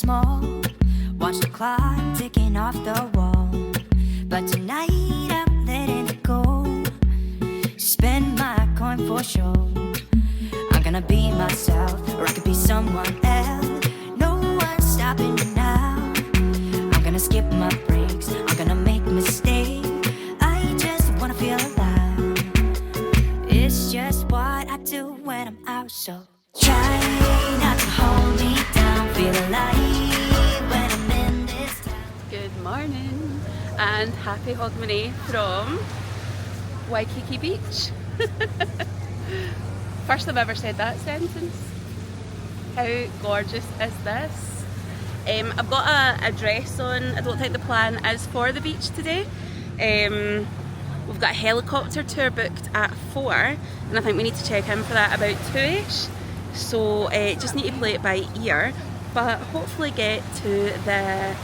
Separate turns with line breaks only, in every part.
small. Watch the clock ticking off the wall. But tonight I'm letting it go. Spend my coin for sure. I'm gonna be myself, or I could be someone else. No one's stopping me now. I'm gonna skip my breaks, I'm gonna make mistakes. I just wanna feel alive. It's just what I do when I'm out, so try not to hold me down. Feel alive when I'm in this town.
Good morning and happy Hogmanay from Waikiki Beach. First I've ever said that sentence. How gorgeous is this? I've got a dress on. I don't think the plan is for the beach today. We've got a helicopter tour booked at 4 and I think we need to check in for that about 2ish. So just need to play it by ear, but hopefully get to the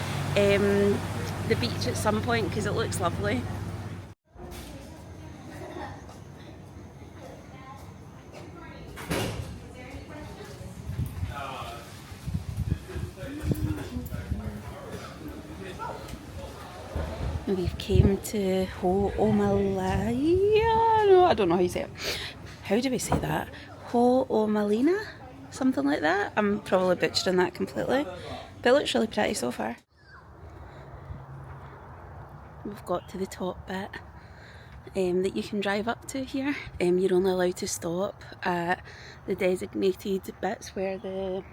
beach at some point because it looks lovely. We've came to Ho'omaluhia, no, I don't know how you say it. How do we say that? Ho'omaluhia? Something like that? I'm probably butchering that completely, but it looks really pretty so far. We've got to the top bit that you can drive up to here. You're only allowed to stop at the designated bits where the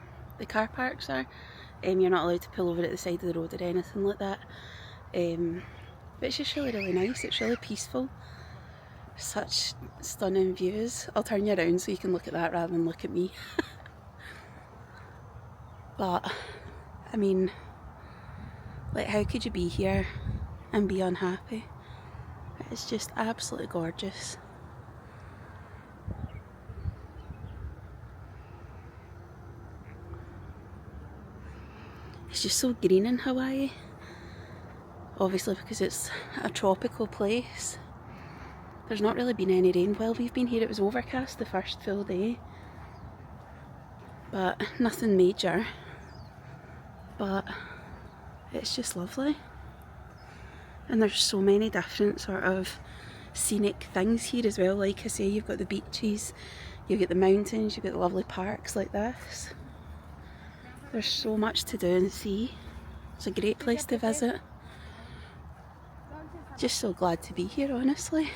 car parks are. You're not allowed to pull over at the side of the road or anything like that. But it's just really nice, it's really peaceful. Such stunning views. I'll turn you around so you can look at that rather than look at me. But, I mean, like, how could you be here and be unhappy? It's just absolutely gorgeous. It's just so green in Hawaii. Obviously because it's a tropical place. There's not really been any rain while we've been here. It was overcast the first full day, but nothing major. But it's just lovely. And there's so many different sort of scenic things here as well. Like I say, you've got the beaches, you've got the mountains, you've got the lovely parks like this. There's so much to do and see. It's a great place to visit. Just so glad to be here, honestly.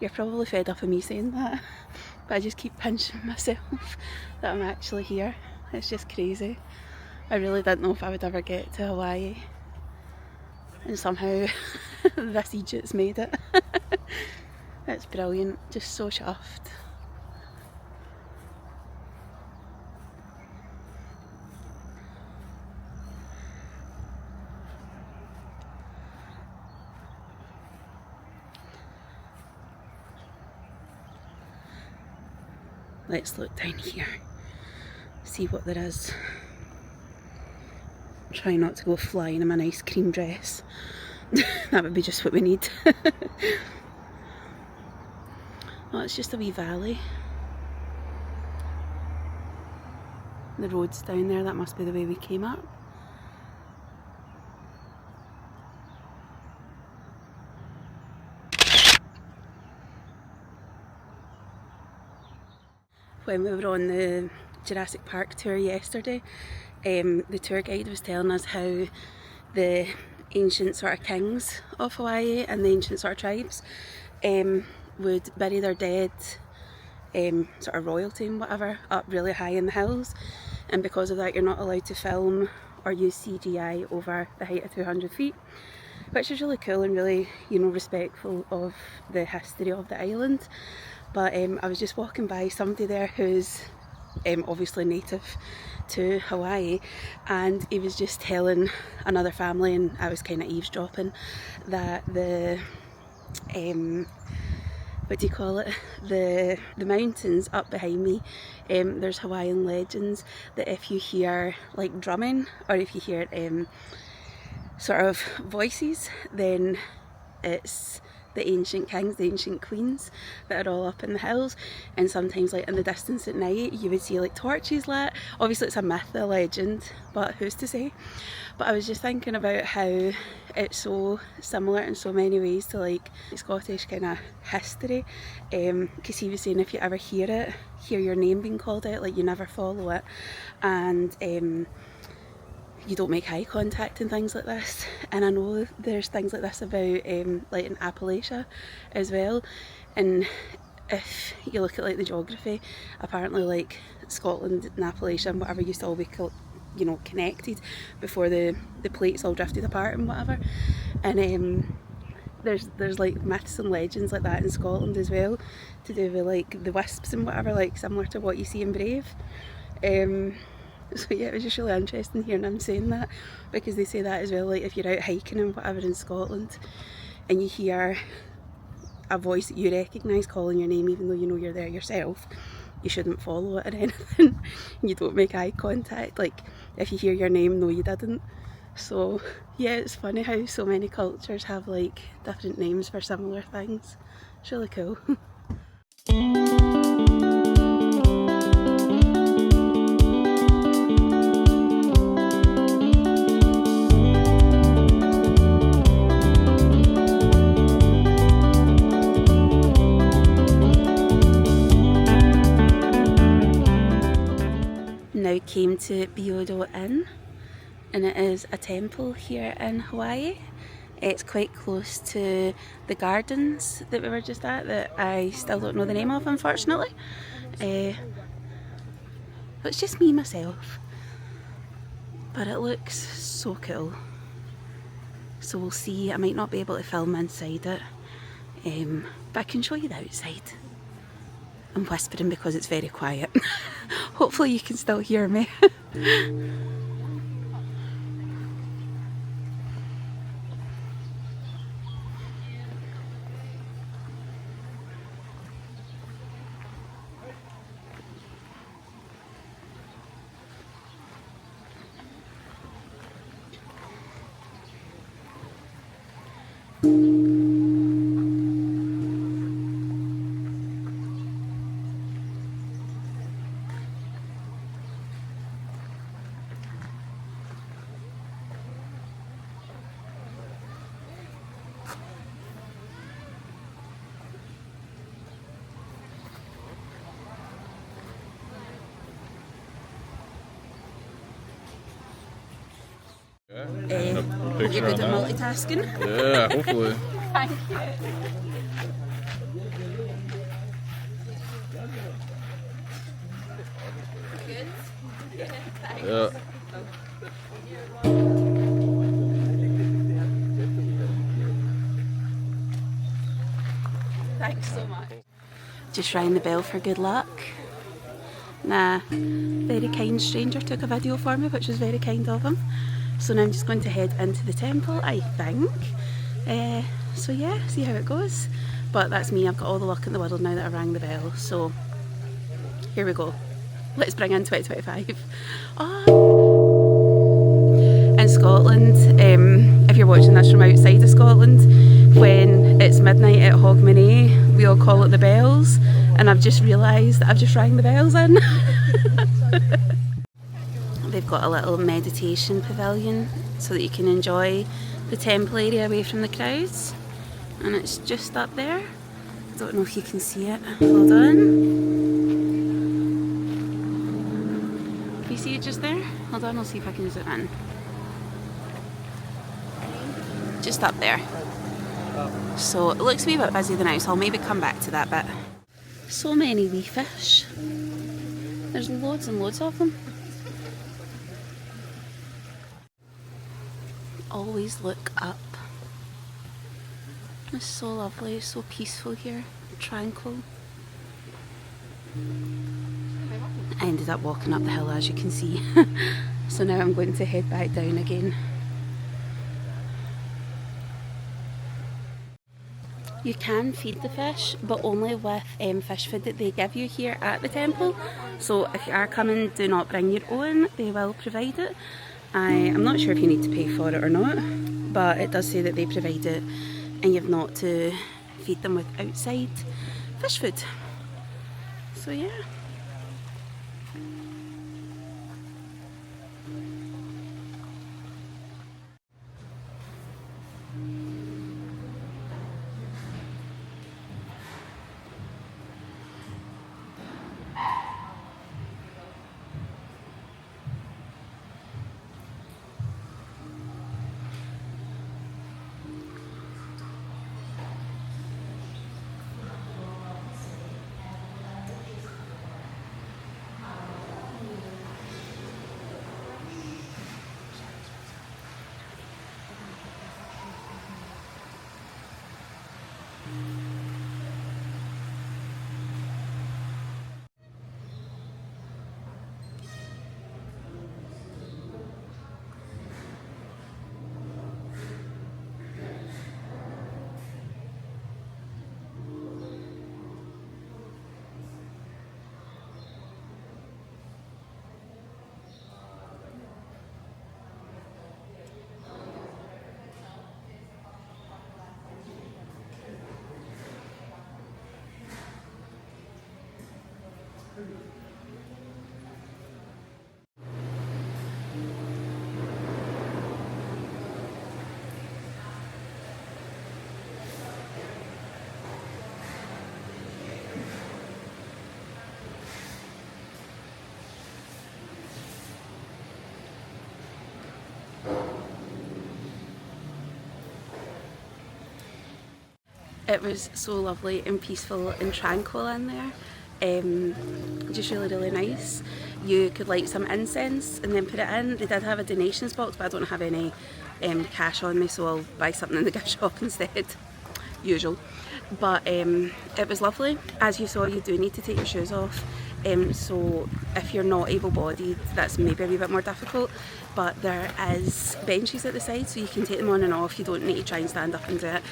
You're probably fed up of me saying that, but I just keep pinching myself that I'm actually here. It's just crazy. I really didn't know if I would ever get to Hawaii, and somehow this Egypt's made it. It's brilliant, just so chuffed. Let's look down here, see what there is. Try not to go flying in my nice cream dress. That would be just what we need. Oh, it's just a wee valley. The road's down there, that must be the way we came up. When we were on the Jurassic Park tour yesterday, the tour guide was telling us how the ancient sort of kings of Hawaii and the ancient sort of tribes would bury their dead, sort of royalty and whatever, up really high in the hills, and because of that you're not allowed to film or use CGI over the height of 200 feet, which is really cool and really, you know, respectful of the history of the island. But I was just walking by somebody there who's obviously native to Hawaii, and he was just telling another family, and I was kind of eavesdropping, that the what do you call it, the mountains up behind me, there's Hawaiian legends that if you hear like drumming, or if you hear sort of voices, then it's the ancient kings, the ancient queens that are all up in the hills, and sometimes like in the distance at night you would see like torches lit. Obviously it's a myth, a legend, but who's to say? But I was just thinking about how it's so similar in so many ways to like Scottish kind of history, because he was saying if you ever hear your name being called out, like you never follow it, and you don't make eye contact and things like this. And I know there's things like this about like in Appalachia as well, and if you look at like the geography, apparently like Scotland and Appalachia and whatever used to all be you know, connected before the plates all drifted apart and whatever. And there's like myths and legends like that in Scotland as well, to do with like the wisps and whatever, like similar to what you see in Brave. So yeah, it was just really interesting hearing him saying that, because they say that as well, like if you're out hiking and whatever in Scotland and you hear a voice that you recognise calling your name even though you know you're there yourself, you shouldn't follow it or anything. You don't make eye contact, like if you hear your name, no you didn't. So yeah, it's funny how so many cultures have like different names for similar things. It's really cool. Now came to Byodo-In, and it is a temple here in Hawaii. It's quite close to the gardens that we were just at, that I still don't know the name of, unfortunately. But it's just me myself. But it looks so cool. So we'll see. I might not be able to film inside it, but I can show you the outside. I'm whispering because it's very quiet. Hopefully you can still hear me. You're good at multitasking?
Yeah, hopefully.
Thank you. Good?
Yeah.
Thanks so much. Just rang the bell for good luck. Nah, very kind stranger took a video for me, which was very kind of him. So now I'm just going to head into the temple, I think. So yeah, see how it goes. But that's me, I've got all the luck in the world now that I rang the bell. So here we go. Let's bring in 2025. Oh. In Scotland, if you're watching this from outside of Scotland, when it's midnight at Hogmanay, we all call it the bells. And I've just realised that I've just rang the bells in. They've got a little meditation pavilion so that you can enjoy the temple area away from the crowds, and it's just up there. I don't know if you can see it. Hold on. Can you see it just there? Hold on, I'll see if I can zoom in. Just up there. So it looks a wee bit busy now, so I'll maybe come back to that bit. So many wee fish. There's loads and loads of them. Always look up. It's so lovely, it's so peaceful here, tranquil. I ended up walking up the hill, as you can see. So now I'm going to head back down again. You can feed the fish, but only with fish food that they give you here at the temple. So if you are coming, do not bring your own, they will provide it. I'm not sure if you need to pay for it or not, but it does say that they provide it and you've not to feed them with outside fish food. So yeah. It was so lovely and peaceful and tranquil in there. Just really nice. You could light some incense and then put it in. They did have a donations box, but I don't have any cash on me, so I'll buy something in the gift shop instead. Usual. But it was lovely. As you saw, you do need to take your shoes off. So if you're not able-bodied, that's maybe a wee bit more difficult. But there is benches at the side, so you can take them on and off. You don't need to try and stand up and do it.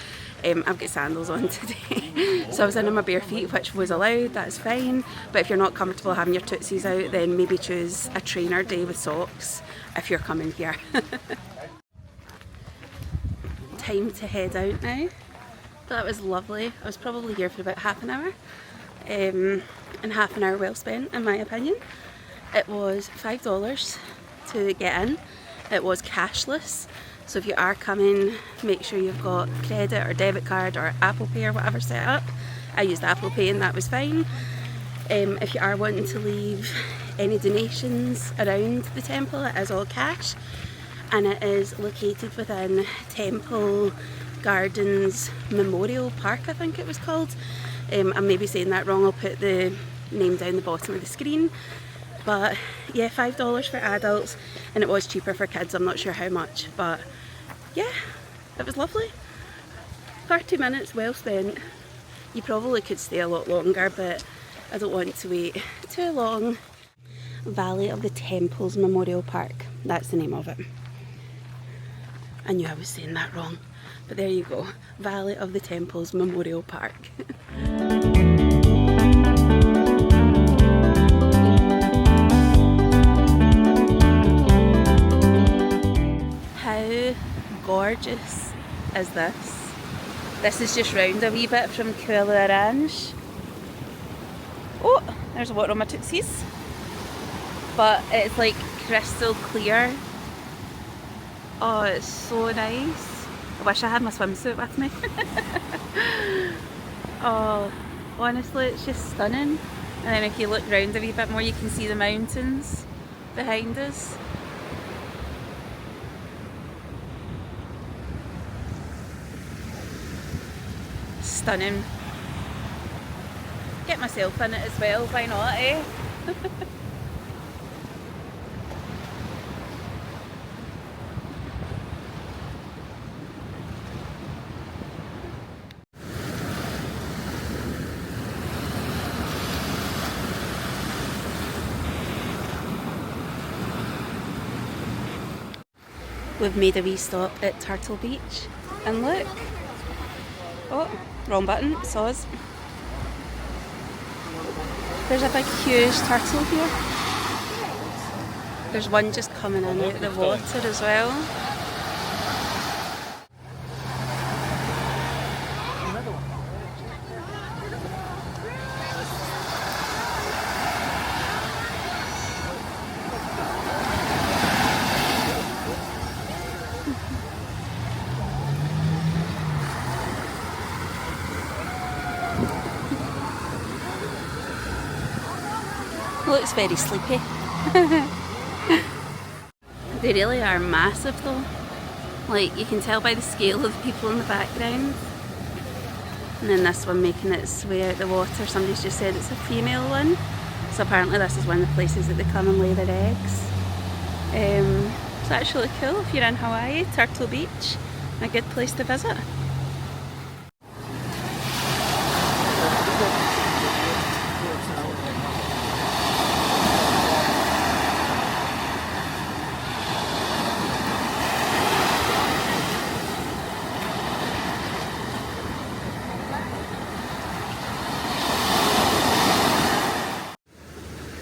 I've got sandals on today, so I was in my bare feet, which was allowed, that's fine. But if you're not comfortable having your tootsies out, then maybe choose a trainer day with socks if you're coming here. Time to head out now. That was lovely. I was probably here for about half an hour, and half an hour well spent in my opinion. It was $5 to get in. It was cashless. So if you are coming, make sure you've got credit or debit card or Apple Pay or whatever set up. I used Apple Pay and that was fine. If you are wanting to leave any donations around the temple, it is all cash. And it is located within Temple Gardens Memorial Park, I think it was called. I'm maybe saying that wrong, I'll put the name down the bottom of the screen. But yeah, $5 for adults, and it was cheaper for kids, I'm not sure how much, but yeah, it was lovely. 30 minutes well spent. You probably could stay a lot longer, but I don't want to wait too long. Valley of the Temples Memorial Park, that's the name of it. I knew I was saying that wrong, but there you go, Valley of the Temples Memorial Park. How gorgeous is this? This is just round a wee bit from Kuala Ranch. Oh, there's water on my tootsies. But it's like crystal clear. Oh, it's so nice. I wish I had my swimsuit with me. Oh, honestly, it's just stunning. And then if you look round a wee bit more, you can see the mountains behind us. Stunning. Get myself in it as well, why not, eh? We've made a wee stop at Turtle Beach, and look. Oh, wrong button, saws. There's a big huge turtle here. There's one just coming in out of the water as well. Looks very sleepy. They really are massive though. Like, you can tell by the scale of the people in the background. And then this one making its way out the water. Somebody's just said it's a female one. So apparently this is one of the places that they come and lay their eggs. So that's really cool if you're in Hawaii. Turtle Beach, a good place to visit.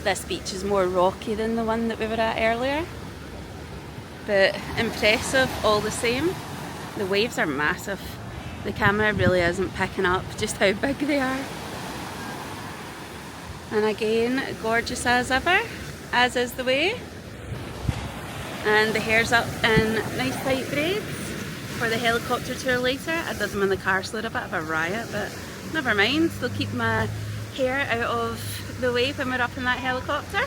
This beach is more rocky than the one that we were at earlier, but impressive all the same. The waves are massive. The camera really isn't picking up just how big they are. And again, gorgeous as ever, as is the way. And the hair's up in nice tight braids for the helicopter tour later. I did them in the car, so they're a bit of a riot, but never mind. They'll keep my hair out of the way when we're up in that helicopter.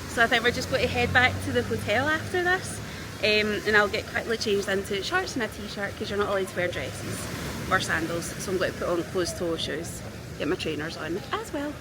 So I think we're just going to head back to the hotel after this, and I'll get quickly changed into shorts and a t-shirt because you're not allowed to wear dresses or sandals, so I'm going to put on closed toe shoes, get my trainers on as well.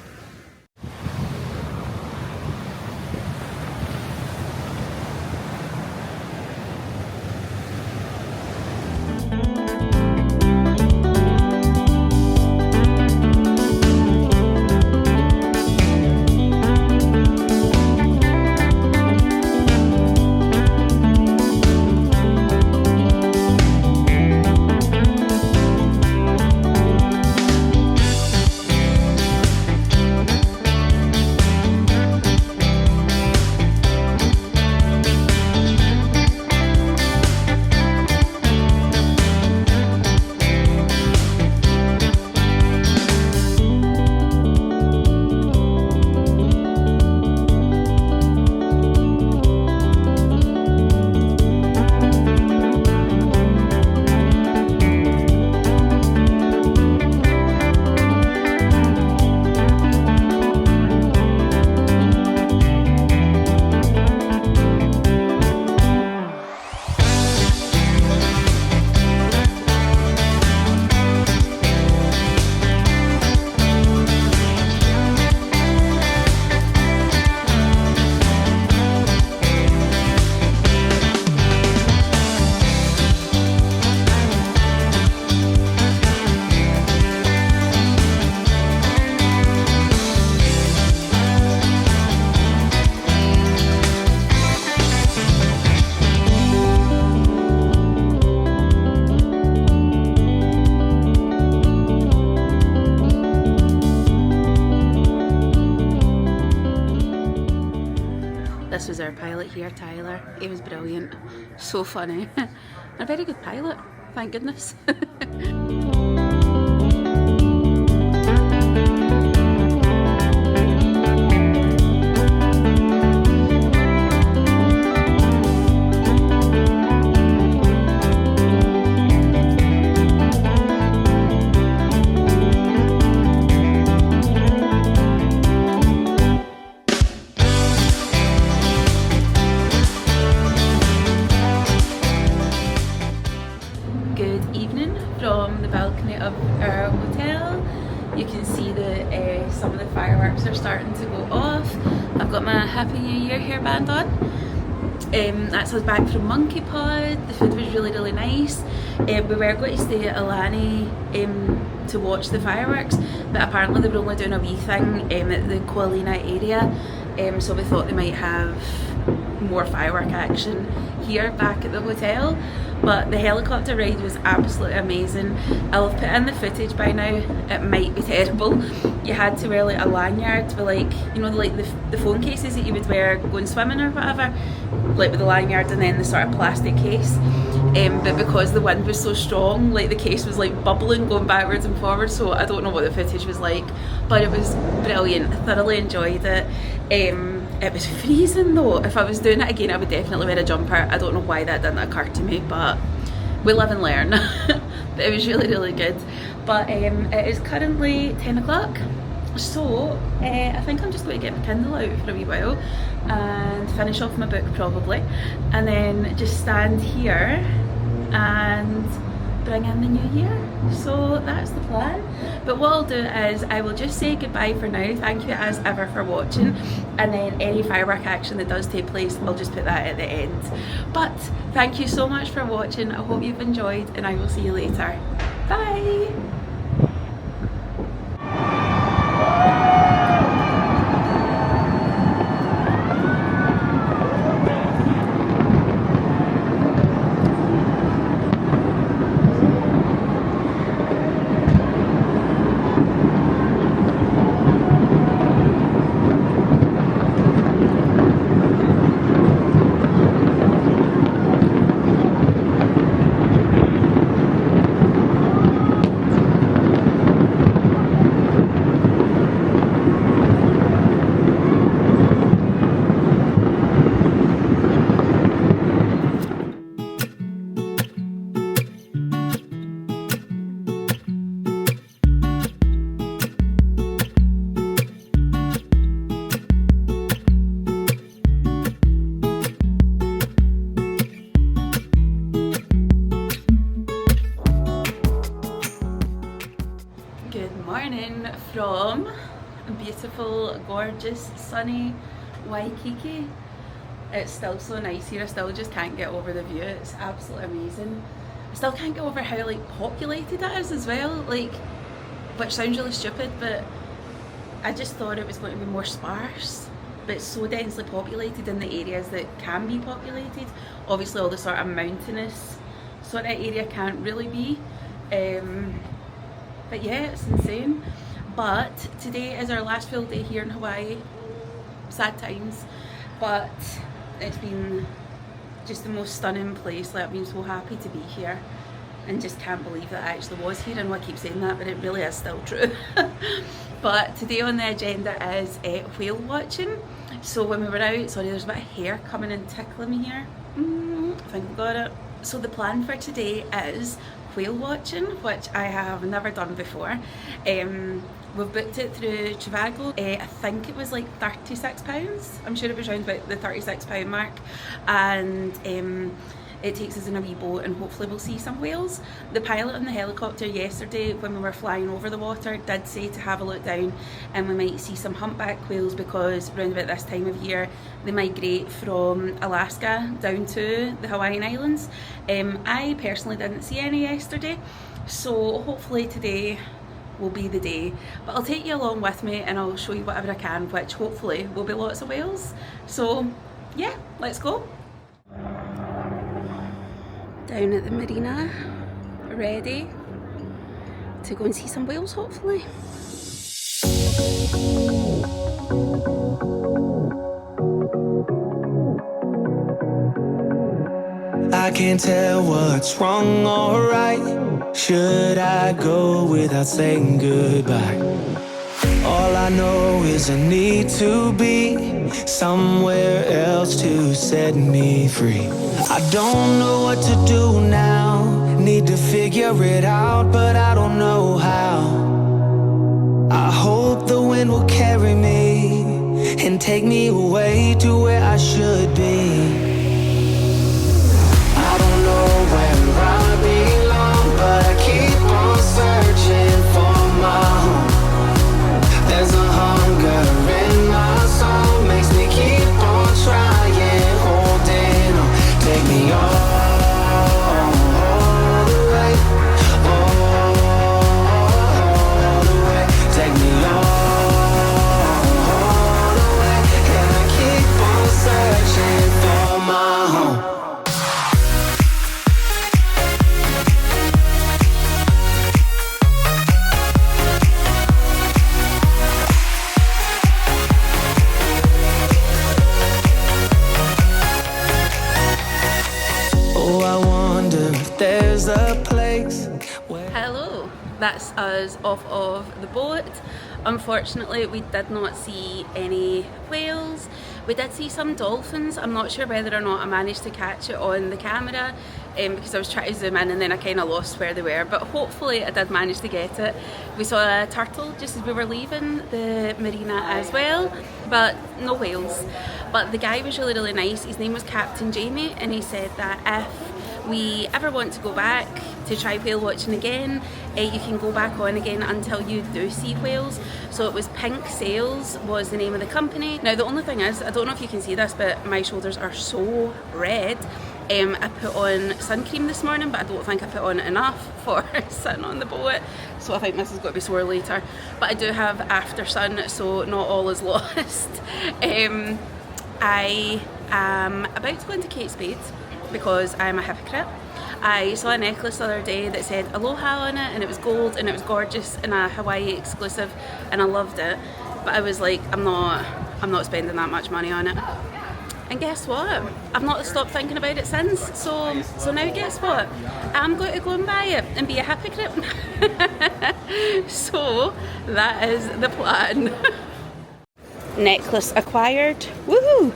This was our pilot here, Tyler. He was brilliant, so funny. A very good pilot, thank goodness. From the balcony of our hotel, you can see that some of the fireworks are starting to go off. I've got my Happy New Year hairband on. That's us back from Monkey Pod. The food was really nice. We were going to stay at Alani to watch the fireworks, but apparently they were only doing a wee thing at the Kualina area, so we thought they might have more firework action here back at the hotel. But the helicopter ride was absolutely amazing. I'll have put in the footage by now. It might be terrible. You had to wear like a lanyard with like, you know, like the phone cases that you would wear going swimming or whatever, like with the lanyard and then the sort of plastic case. But because the wind was so strong, like the case was like bubbling going backwards and forwards, so I don't know what the footage was like, but it was brilliant. I thoroughly enjoyed it. It was freezing though. If I was doing it again, I would definitely wear a jumper. I don't know why that didn't occur to me, but we live and learn. But it was really good. But it is currently 10 o'clock, So I think I'm just going to get my Kindle out for a wee while and finish off my book probably, and then just stand here and bring in the new year. So that's the plan. But what I'll do is I will just say goodbye for now. Thank you as ever for watching, and then any firework action that does take place, I'll just put that at the end. But thank you so much for watching. I hope you've enjoyed, and I will see you later. Bye. From beautiful, gorgeous, sunny Waikiki. It's still so nice here. I still just can't get over the view. It's absolutely amazing. I still can't get over how like populated it is as well, like, which sounds really stupid, but I just thought it was going to be more sparse, but it's so densely populated in the areas that can be populated. Obviously all the sort of mountainous sort of area can't really be, but yeah, it's insane. But today is our last full day here in Hawaii. Sad times, but it's been just the most stunning place. Like, I've been so happy to be here and just can't believe that I actually was here. I know I keep saying that, but it really is still true. But today on the agenda is whale watching. So when we were out, sorry, there's a bit of hair coming and tickling me here. I think I've got it. So the plan for today is whale watching, which I have never done before. We've booked it through Trivago. I think it was like £36. I'm sure it was around about the £36 mark, and it takes us in a wee boat and hopefully we'll see some whales. The pilot on the helicopter yesterday when we were flying over the water did say to have a look down and we might see some humpback whales, because around about this time of year they migrate from Alaska down to the Hawaiian Islands. I personally didn't see any yesterday, so hopefully today will be the day. But I'll take you along with me and I'll show you whatever I can, which hopefully will be lots of whales. So yeah, let's go. Down at the marina, ready to go and see some whales hopefully.
I can't tell what's wrong or right. Should I go without saying goodbye? All I know is I need to be somewhere else to set me free. I don't know what to do now. Need to figure it out, but I don't know how. I hope the wind will carry me and take me away to where I should be. I don't know where I belong, but I keep on searching for my home. There's a hunger in my soul, makes me keep on trying, holding on. Take me all the way, all the way. Take me all the way, and I keep on searching for my home.
Hello, that's us off of the boat. Unfortunately, we did not see any whales. We did see some dolphins. I'm not sure whether or not I managed to catch it on the camera. because I was trying to zoom in and then I kind of lost where they were, but hopefully I did manage to get it. We saw a turtle just as we were leaving the marina as well, but no whales. But the guy was really, really nice. His name was Captain Jamie, and he said that if we ever want to go back to try whale watching again, you can go back on again until you do see whales. So it was Pink Sails was the name of the company. Now the only thing is, I don't know if you can see this, but my shoulders are so red. I put on sun cream this morning, but I don't think I put on enough for sitting on the boat, so I think this is going to be sore later. But I do have after sun, so not all is lost. I am about to go into Kate Spade because I'm a hypocrite. I saw a necklace the other day that said Aloha on it, and it was gold and it was gorgeous and a Hawaii exclusive, and I loved it. But I was like, I'm not spending that much money on it. And guess what? I've not stopped thinking about it since. So now guess what? I'm going to go and buy it and be a hypocrite. So that is the plan. Necklace acquired. Woohoo!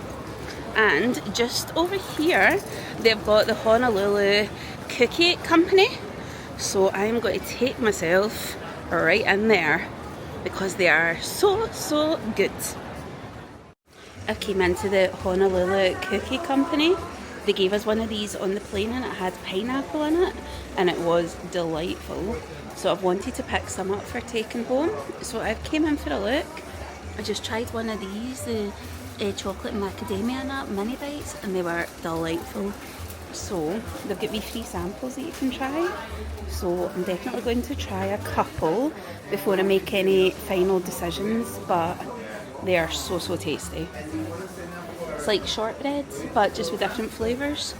And just over here, they've got the Honolulu Cookie Company. So I'm going to take myself right in there because they are so good. I came into the Honolulu Cookie Company. They gave us one of these on the plane and it had pineapple in it and it was delightful. So I've wanted to pick some up for taking home. So I came in for a look. I just tried one of these, the chocolate and macadamia nut mini bites, and they were delightful. So they've got me free samples that you can try. So I'm definitely going to try a couple before I make any final decisions, but they are so tasty. It's like shortbread, but just with different flavours.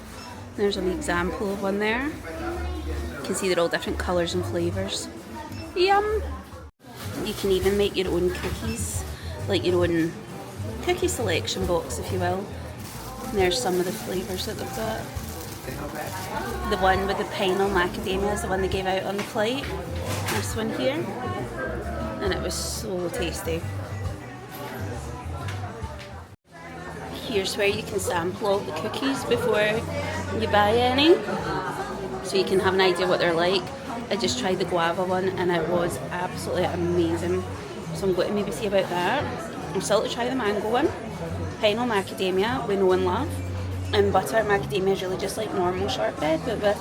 There's an example of one there. You can see they're all different colours and flavours. Yum! You can even make your own cookies, like your own cookie selection box, if you will. And there's some of the flavours that they've got. The one with the pineapple macadamia is the one they gave out on the flight. This one here. And it was so tasty. Here's where you can sample all the cookies before you buy any, so you can have an idea what they're like. I just tried the guava one and it was absolutely amazing, so I'm going to maybe see about that. I'm still to try the mango one. Pineapple macadamia we know and love, and butter macadamia is really just like normal shortbread, but with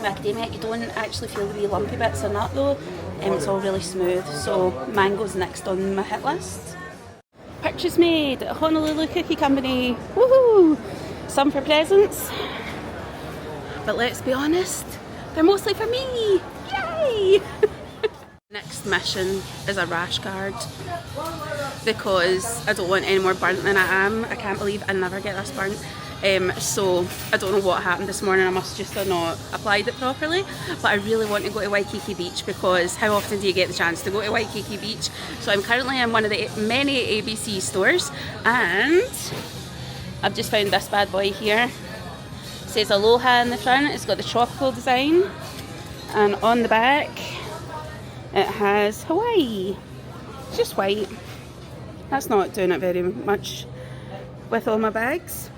macadamia you don't actually feel the wee lumpy bits of nut though, and it's all really smooth. So mango's next on my hit list. Purchase made at Honolulu Cookie Company. Woohoo! Some for presents, but let's be honest, they're mostly for me. Yay! Next mission is a rash guard because I don't want any more burnt than I am. I can't believe I never get this burnt. So I don't know what happened this morning. I must just have not applied it properly, but I really want to go to Waikiki Beach because how often do you get the chance to go to Waikiki Beach? So I'm currently in one of the many ABC stores and I've just found this bad boy here. It says Aloha in the front. It's got the tropical design, and on the back it has Hawaii. It's just white. That's not doing it very much with all my bags.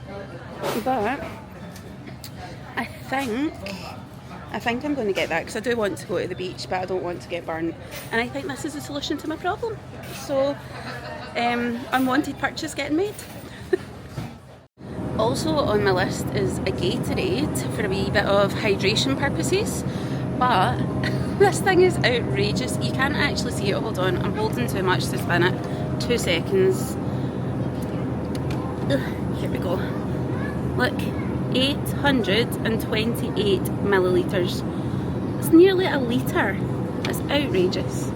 But I think I'm going to get that because I do want to go to the beach, but I don't want to get burnt. And I think this is the solution to my problem. So, unwanted purchase getting made. Also on my list is a Gatorade for a wee bit of hydration purposes. But this thing is outrageous. You can't actually see it. Hold on, I'm holding too much to spin it. 2 seconds. Here we go. Look, 828 millilitres. It's nearly a litre. That's outrageous.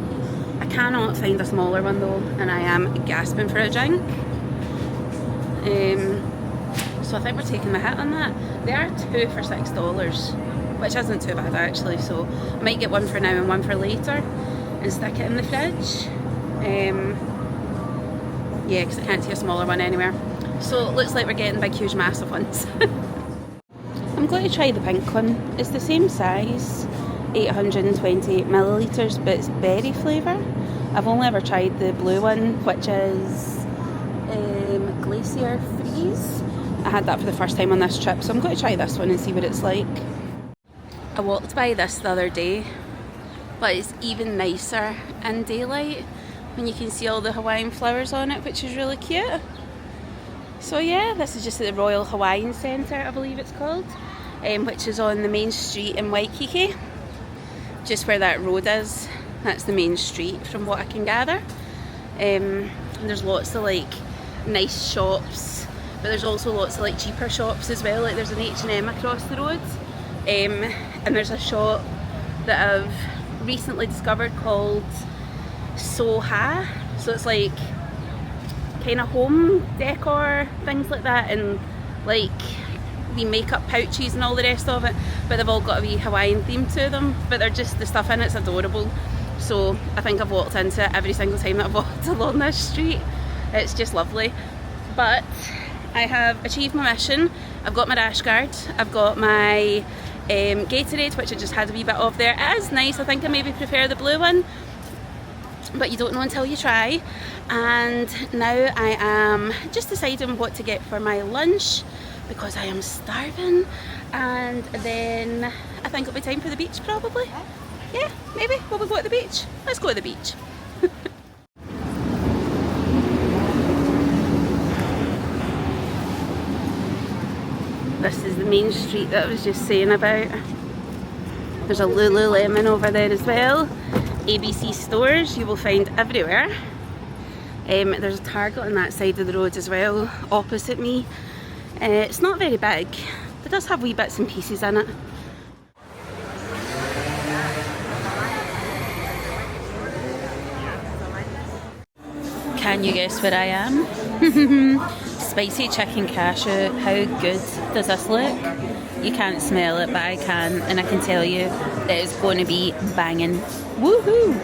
I cannot find a smaller one though, and I am gasping for a drink. So I think we're taking the hit on that. They are 2 for $6, which isn't too bad actually. So I might get one for now and one for later and stick it in the fridge. Yeah, because I can't see a smaller one anywhere. So it looks like we're getting big, huge, massive ones. I'm going to try the pink one. It's the same size, 828 millilitres, but it's berry flavour. I've only ever tried the blue one, which is Glacier Freeze. I had that for the first time on this trip, so I'm going to try this one and see what it's like. I walked by this the other day, but it's even nicer in daylight when you can see all the Hawaiian flowers on it, which is really cute. So yeah, this is just at the Royal Hawaiian Centre, I believe it's called, which is on the main street in Waikiki, just where that road is. That's the main street from what I can gather. And there's lots of like nice shops, but there's also lots of like cheaper shops as well. Like there's an H&M across the road, and there's a shop that I've recently discovered called Soha. So it's like kind of home decor, things like that, and like the makeup pouches and all the rest of it, but they've all got a wee Hawaiian theme to them, but they're just, the stuff in it's adorable. So I think I've walked into it every single time that I've walked along this street. It's just lovely. But I have achieved my mission. I've got my rash guard, I've got my Gatorade, which I just had a wee bit of there. It is nice. I think I maybe prefer the blue one, but you don't know until you try. And now I am just deciding what to get for my lunch because I am starving, and then I think it'll be time for the beach probably. Yeah, maybe we'll go to the beach. Let's go to the beach. This is the main street that I was just saying about. There's a Lululemon over there as well. ABC stores you will find everywhere. There's a Target on that side of the road as well, opposite me. It's not very big, but it does have wee bits and pieces in it. Can you guess where I am? Spicy chicken cashew. How good does this look? You can't smell it, but I can, and I can tell you that it's going to be banging. Woohoo!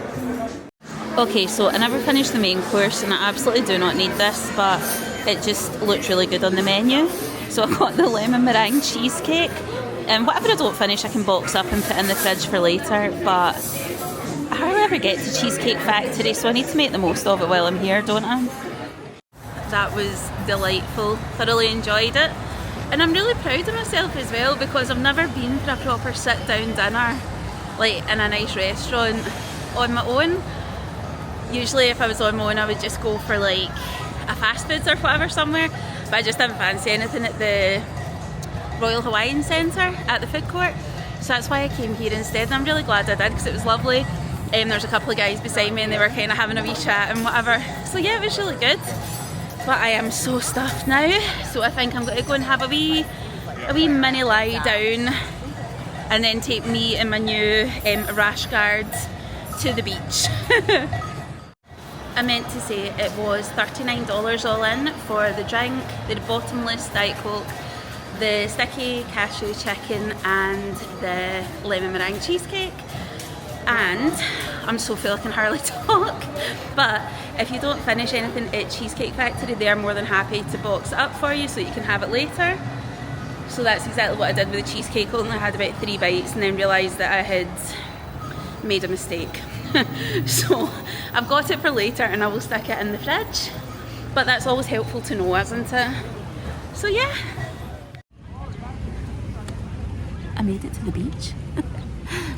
Okay, so I never finished the main course, and I absolutely do not need this, but it just looked really good on the menu. So I got the lemon meringue cheesecake, and whatever I don't finish I can box up and put in the fridge for later, but I hardly ever get to Cheesecake Factory, so I need to make the most of it while I'm here, don't I? That was delightful, thoroughly enjoyed it, and I'm really proud of myself as well because I've never been for a proper sit down dinner like in a nice restaurant on my own. Usually if I was on my own I would just go for like a fast foods or whatever somewhere, but I just didn't fancy anything at the Royal Hawaiian Centre at the food court, so that's why I came here instead, and I'm really glad I did because it was lovely. There's a couple of guys beside me and they were kind of having a wee chat and whatever, so yeah, it was really good. But I am so stuffed now, so I think I'm going to go and have a wee mini lie down and then take me and my new rash guard to the beach. I meant to say it was $39 all in for the drink, the bottomless Diet Coke, the sticky cashew chicken and the lemon meringue cheesecake. And I'm so full I can hardly talk, but if you don't finish anything at Cheesecake Factory, they are more than happy to box it up for you so you can have it later. So that's exactly what I did with the cheesecake. I only had about 3 bites and then realised that I had made a mistake. So I've got it for later and I will stick it in the fridge, but that's always helpful to know, isn't it? So yeah, I made it to the beach.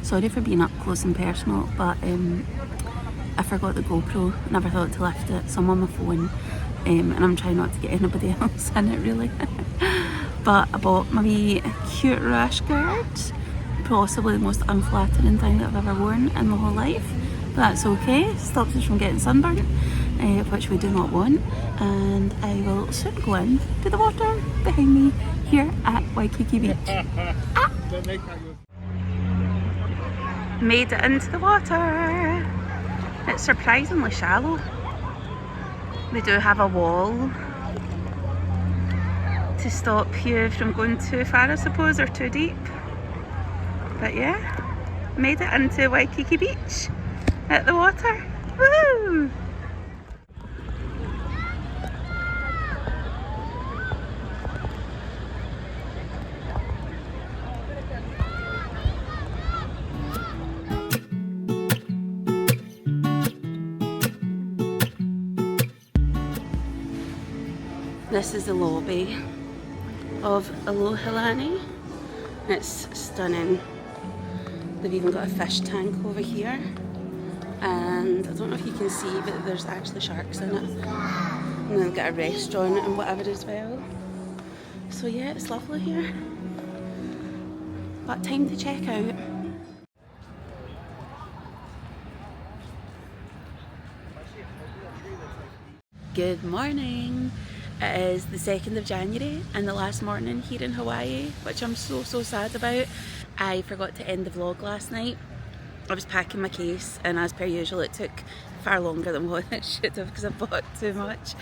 Sorry for being up close and personal, but I forgot the GoPro, never thought to lift it, so I'm on my phone and I'm trying not to get anybody else in it really. But I bought my wee cute rash guard, possibly the most unflattering thing that I've ever worn in my whole life, but that's okay, it stops us from getting sunburned, which we do not want, and I will soon go in to the water behind me here at Waikiki Beach. Ah! Made it into the water. It's surprisingly shallow. They do have a wall to stop you from going too far, I suppose, or too deep. But yeah, made it into Waikiki Beach at the water. Woo! This is the lobby. of Alohalani. It's stunning. They've even got a fish tank over here, and I don't know if you can see, but there's actually sharks in it. And then they've got a restaurant and whatever as well. So yeah, it's lovely here. But time to check out. Good morning. It is the 2nd of January and the last morning here in Hawaii, which I'm so sad about. I forgot to end the vlog last night. I was packing my case, and as per usual it took far longer than what it should have because I bought too much.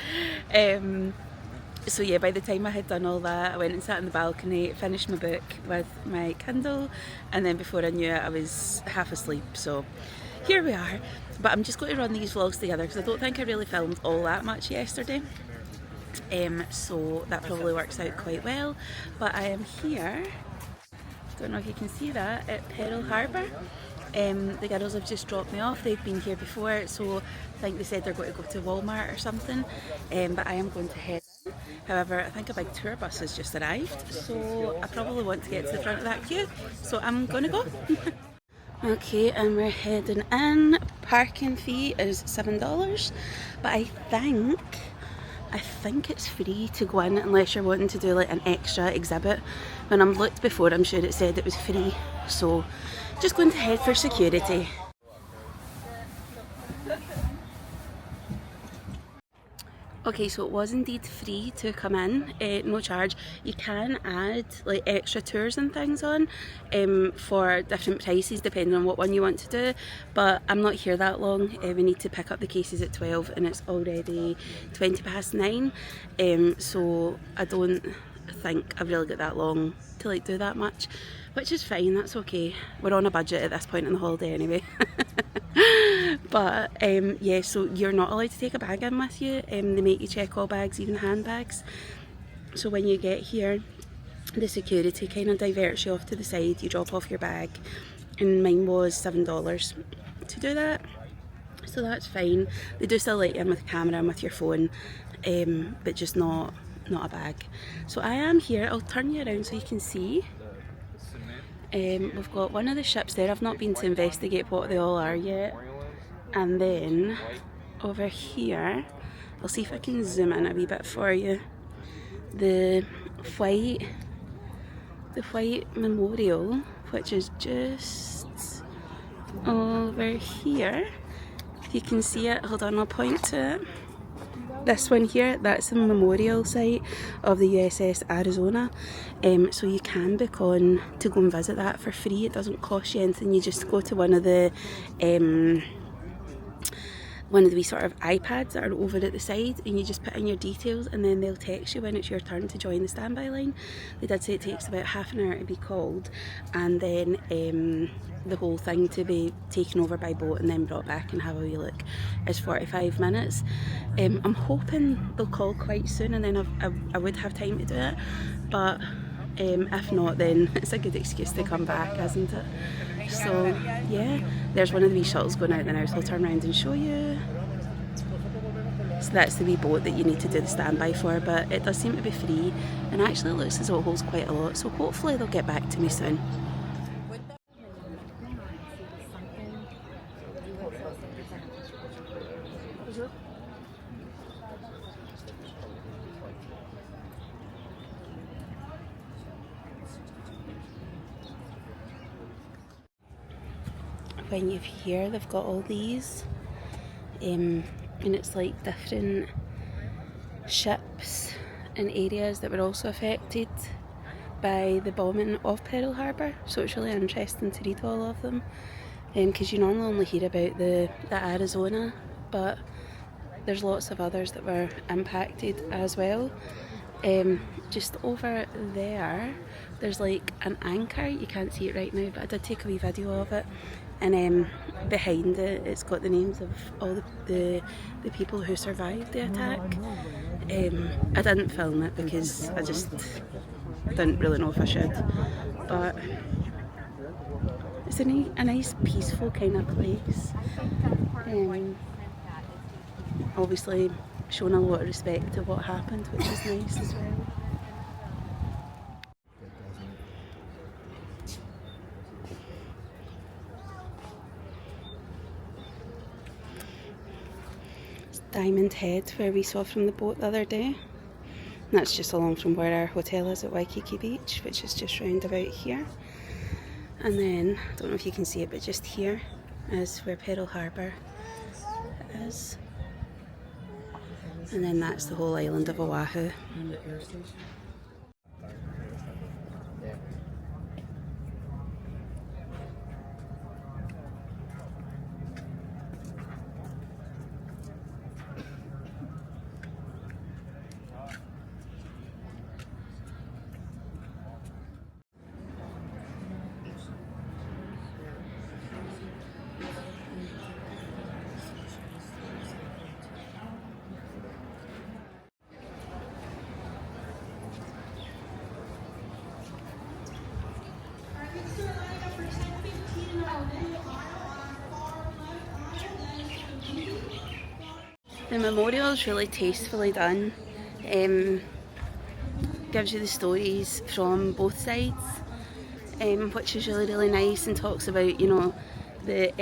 So yeah, by the time I had done all that, I went and sat on the balcony, finished my book with my Kindle, and then before I knew it I was half asleep. So here we are. But I'm just going to run these vlogs together because I don't think I really filmed all that much yesterday. So that probably works out quite well. But I am here, don't know if you can see that, at Pearl Harbour. The girls have just dropped me off. They've been here before, so I think they said they're going to go to Walmart or something. But I am going to head in. However, I think a big tour bus has just arrived, so I probably want to get to the front of that queue. So I'm going to go. Okay, and we're heading in. Parking fee is $7, but I think it's free to go in unless you're wanting to do like an extra exhibit. When I've looked before, I'm sure it said it was free, so just going to head for security. Okay, so it was indeed free to come in, no charge. You can add like extra tours and things on for different prices depending on what one you want to do, but I'm not here that long. We need to pick up the cases at 12 and it's already 9:20, so I don't think I've really got that long to like do that much, which is fine, that's okay. We're on a budget at this point in the holiday anyway. But yeah, so you're not allowed to take a bag in with you. They make you check all bags, even handbags. So when you get here, the security kind of diverts you off to the side, you drop off your bag, and mine was $7 to do that. So that's fine. They do still let you in with a camera and with your phone, but just not a bag. So I am here, I'll turn you around so you can see. We've got one of the ships there. I've not been to investigate what they all are yet. And then over here, I'll see if I can zoom in a wee bit for you. The white memorial, which is just over here. If you can see it, hold on, I'll point to it. This one here, that's the memorial site of the USS Arizona. So you can book on to go and visit that for free. It doesn't cost you anything. You just go to one of the wee sort of iPads that are over at the side, and you just put in your details, and then they'll text you when it's your turn to join the standby line. They did say it takes about half an hour to be called, and then the whole thing to be taken over by boat and then brought back and have a wee look is 45 minutes. I'm hoping they'll call quite soon, and then I would have time to do it, but if not, then it's a good excuse to come back, isn't it? So yeah, there's one of the wee shuttles going out there now, so I'll turn around and show you. So that's the wee boat that you need to do the standby for, but it does seem to be free, and actually it looks as though it holds quite a lot, so hopefully they'll get back to me soon. When you're here, they've got all these, and it's like different ships and areas that were also affected by the bombing of Pearl Harbour, so it's really interesting to read all of them, because you normally only hear about the Arizona, but there's lots of others that were impacted as well. Just over there, there's like an anchor. You can't see it right now, but I did take a wee video of it, and behind it, it's got the names of all the people who survived the attack. I didn't film it because I just didn't really know if I should, but it's a nice peaceful kind of place. Obviously showing a lot of respect to what happened, which is nice as well. Diamond Head, where we saw from the boat the other day. And that's just along from where our hotel is at Waikiki Beach, which is just round about here. And then, I don't know if you can see it, but just here is where Pearl Harbour is. And then that's the whole island of Oahu. The memorial is really tastefully done. Gives you the stories from both sides, which is really nice, and talks about, you know, the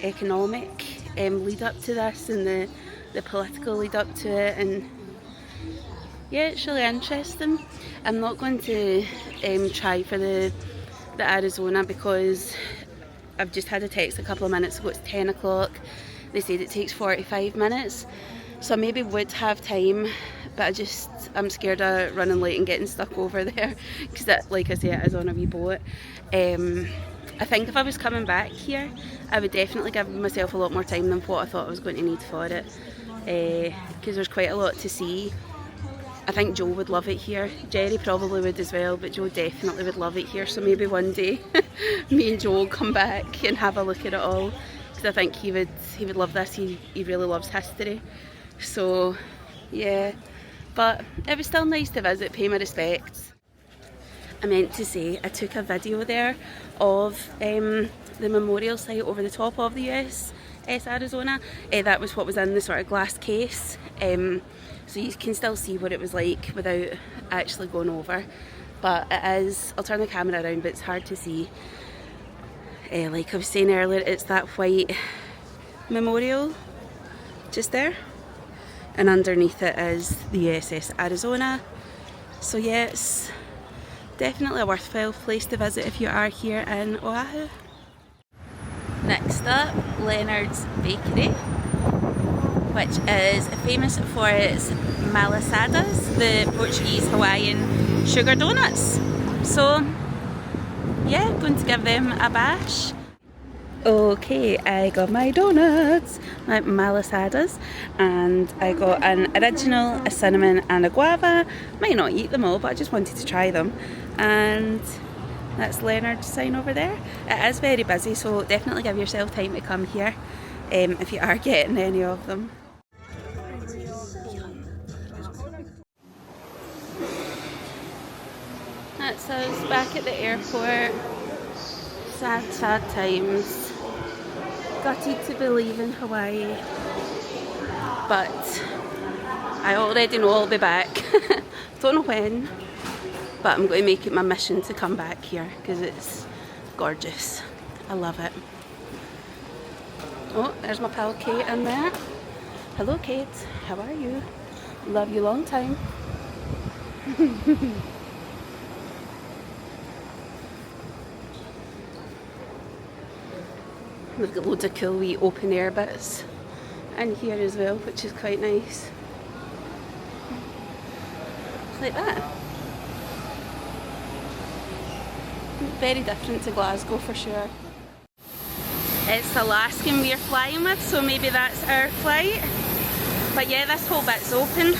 economic lead up to this and the political lead up to it, and yeah, it's really interesting. I'm not going to try for the Arizona because I've just had a text a couple of minutes ago. It's 10 o'clock. They said it takes 45 minutes. So I maybe would have time, but I'm scared of running late and getting stuck over there, because that, like I say, it is on a wee boat. I think if I was coming back here, I would definitely give myself a lot more time than what I thought I was going to need for it, because there's quite a lot to see. I think Joe would love it here. Jerry probably would as well, but Joe definitely would love it here. So maybe one day me and Joe will come back and have a look at it all, because I think he would love this. He really loves history. So yeah, but it was still nice to visit, pay my respects. I meant to say, I took a video there of the memorial site over the top of the USS Arizona. That was what was in the sort of glass case, so you can still see what it was like without actually going over. But it is, I'll turn the camera around, but it's hard to see. Like I was saying earlier, it's that white memorial just there, and underneath it is the USS Arizona. So yeah, it's definitely a worthwhile place to visit if you are here in Oahu. Next up, Leonard's Bakery, which is famous for its malasadas, the Portuguese Hawaiian sugar donuts. So yeah, going to give them a bash. Okay, I got my donuts, my malasadas, and I got an original, a cinnamon and a guava. Might not eat them all, but I just wanted to try them. And that's Leonard's sign over there. It is very busy, so definitely give yourself time to come here if you are getting any of them. That's us back at the airport. Sad times. Gutted to be leaving Hawaii, but I already know I'll be back. Don't know when, but I'm going to make it my mission to come back here because it's gorgeous. I love it. Oh, there's my pal Kate in there. Hello Kate, how are you? Love you long time. They've got loads of cool wee open air bits in here as well, which is quite nice. Like that. Very different to Glasgow for sure. It's Alaskan we're flying with, so maybe that's our flight. But yeah, this whole bit's open.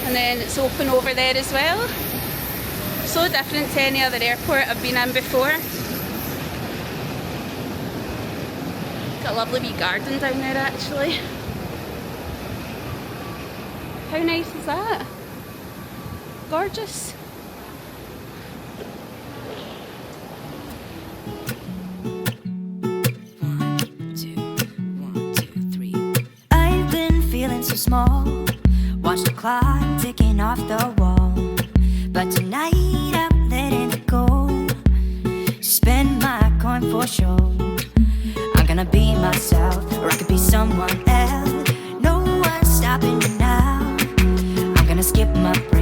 And then it's open over there as well. So different to any other airport I've been in before. Got a lovely wee garden down there actually. How nice is that? Gorgeous.
I've been feeling so small. Watch the clock ticking off the wall. But tonight I'm letting it go. Spend my coin for sure. I'm gonna be myself, or I could be someone else. No my